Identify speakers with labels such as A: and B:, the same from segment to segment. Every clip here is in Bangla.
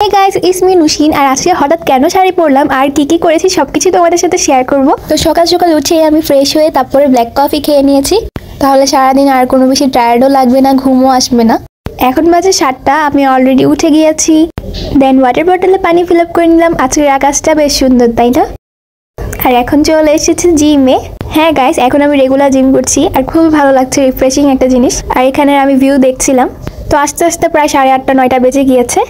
A: Hey guys, it's me Nushin আর আজকে হঠাৎ কেন শাড়ি পরলাম আর কি করেছি সবকিছু তোমাদের সাথে শেয়ার করব। তো সকাল সকাল উঠে আমি ফ্রেশ হয়ে তারপরে ব্ল্যাক কফি খেয়ে নিয়েছি, তাহলে সারাদিন আর কোনো বেশি টায়ার্ডও লাগবে না, ঘুমও আসবে না। এখন বাজে 7টা, আমি অলরেডি উঠে গিয়েছি। দেন ওয়াটার বটলে পানি ফিল আপ করে নিলাম। আজকের আকাশটা বেশ সুন্দর, তাই না? আর এখন চলে এসেছি জিমে। হ্যাঁ গাইস, এখন আমি রেগুলার জিম করছি আর খুব ভালো লাগছে, রিফ্রেশিং একটা জিনিস। আর এখানে আমি ভিউ দেখছিলাম। তো আস্তে আস্তে প্রায় 8:30 9টা বেজে গিয়েছে।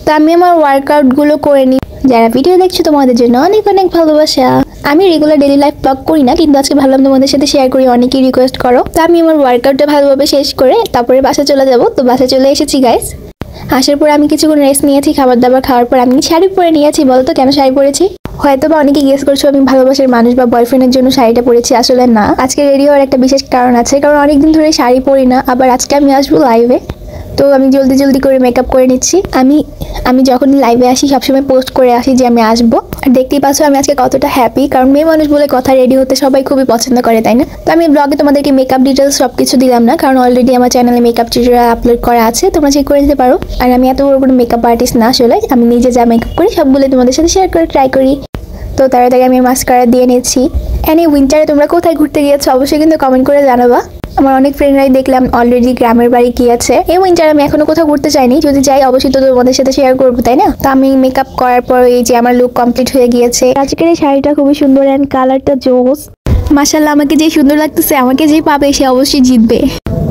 A: তো আমি আমার ওয়ার্কআউটগুলো করে নিই। যারা ভিডিও দেখছো তোমাদের জন্য অনেক অনেক ভালোবাসা। আমি রেগুলার ডেইলি লাইফ ব্লগ করি না, কিন্তু আজকে ভাবলাম তোমাদের সাথে শেয়ার করি, অনেকেই রিকোয়েস্ট করো। তো আমি আমার ওয়ার্কআউটটা ভালোভাবে শেষ করে তারপরে বাসা চলে যাব। তো বাসা চলে এসেছি গাইস। আসার পর আমি কিছুক্ষণ রেস্ট নিয়েছি, খাবার দাবার খাওয়ার পর আমি শাড়ি পরে নিয়েছি। বলো তো কেন শাড়ি পরেছি? হয়তো বা অনেকে গেস করছো আমি ভালোবাসার মানুষ বা বয়ফ্রেন্ডের জন্য শাড়িটা পরেছি, আসলে না। আজকে রেডি হওয়ার একটা বিশেষ কারণ আছে, কারণ অনেকদিন ধরে শাড়ি পরি না। আবার আজকে আমি আসবো লাইভে, তো আমি জলদি করে মেকআপ করে নিচ্ছি। আমি যখন লাইভে আসি সবসময় পোস্ট করে আসি যে আমি আসবো। আর দেখতেই পাচ্ছ আমি আজকে কতটা হ্যাপি, কারণ মেয়ে মানুষ বলে কথা, রেডি হতে সবাই খুবই পছন্দ করে, তাই না? তো আমি ব্লগে তোমাদেরকে মেকআপ ডিটেলস সবকিছু দিলাম না, কারণ অলরেডি আমার চ্যানেলে মেকআপ টিউটোরিয়াল আপলোড করা আছে, তোমরা চেক করে নিতে পারো। আর আমি এত বড় কোনো মেকআপ আর্টিস্ট না, আসলে আমি নিজে যা মেকআপ করি সবগুলো তোমাদের সাথে শেয়ার করে ট্রাই করি। তো তাড়াতাড়ি আমি মাস্কারা দিয়ে নিচ্ছি। এন্ড এই উইন্টারে তোমরা কোথায় ঘুরতে গিয়েছো অবশ্যই কিন্তু কমেন্ট করে জানাবা। আমার অনেক ফ্রেন্ডরাই দেখলাম অলরেডি গ্রামের বাড়ি গিয়েছে। এই উইন্টার আমি এখনো কোথাও ঘুরতে যাইনি, যদি যাই অবশ্যই তো তোমাদের সাথে শেয়ার করবো, তাই না? তো আমি মেকআপ করার পর এই যে আমার লুক কমপ্লিট হয়ে গিয়েছে। আজকের এই শাড়িটা খুবই সুন্দর এন্ড কালারটা জোস। মাশাআল্লাহ, আমাকে যে সুন্দর লাগতেছে, আমাকে যে পাবে সে অবশ্যই জিতবে।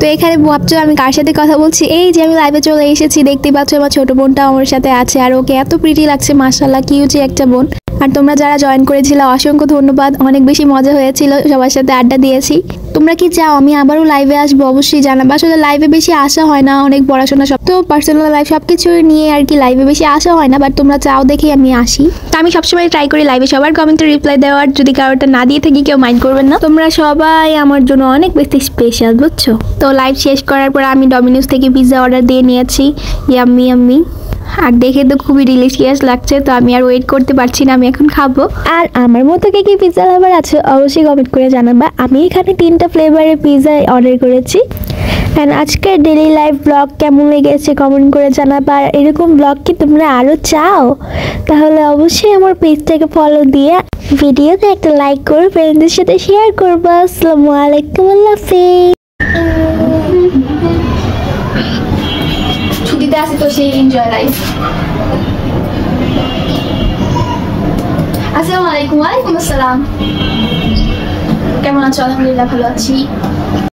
A: তো এখানে ভাবছো আমি কার সাথে কথা বলছি? এই যে আমি লাইভে চলে এসেছি, দেখতেই পাচ্ছ আমার ছোট বোনটা আমার সাথে আছে, আর ওকে এত প্রিটি লাগছে, মাশাআল্লাহ, কিউট একটা বোন। আর তোমরা যারা জয়েন করেছিলে অসংখ্য ধন্যবাদ, অনেক বেশি মজা হয়েছিল, সবার সাথে আড্ডা দিয়েছি। তোমরা কি চাও আমি আবারও লাইভে আসবো অবশ্যই জানাবো। আসলে লাইভে বেশি আসা হয় না, অনেক পড়াশোনা সব তো পার্সোনাল লাইফ সবকিছু নিয়ে আর কি লাইভে বেশি আসা হয় না, বাট তোমরা চাও দেখেই আমি আসি। তো আমি সবসময় ট্রাই করি লাইভে সবার কমেন্টে রিপ্লাই দেওয়ার, যদি কারোটা না দিয়ে থাকি কেউ মাইন্ড করবেন না। তোমরা সবাই আমার জন্য অনেক বেশি স্পেশাল, বুঝছো? তো লাইভ শেষ করার পর আমি ডমিনোস থেকে পিৎজা অর্ডার দিয়ে নিয়েছি। ইয়াম্মি আর দেখে তো খুবই ডিলিশিয়াস লাগছে, তো আমি আর ওয়েট করতে পারছি না, আমি এখন খাবো। আর আমার মতো কে কি পিৎজা লাভার আছে অবশ্যই কমেন্ট করে জানাবা। আমি এখানে 3টা ফ্লেভারের পিৎজা অর্ডার করেছি। অ্যান্ড আজকের ডেইলি লাইফ ব্লগ কেমন লেগেছে কমেন্ট করে জানাবা। আর এরকম ব্লগ কি তোমরা আরও চাও? তাহলে অবশ্যই আমার পেজটাকে ফলো দিয়ে ভিডিওতে একটা লাইক করে ফ্রেন্ডদের সাথে শেয়ার করবা। আসসালামু আলাইকুম, আল্লাহ হাফেজ। ছুটিতে আসি তো সেই এনজয় লাইফ। আসসালামু আলাইকুম। ওয়ালাইকুম আসসালাম। কেমন আছো? আলহামদুলিল্লাহ ভালো আছি।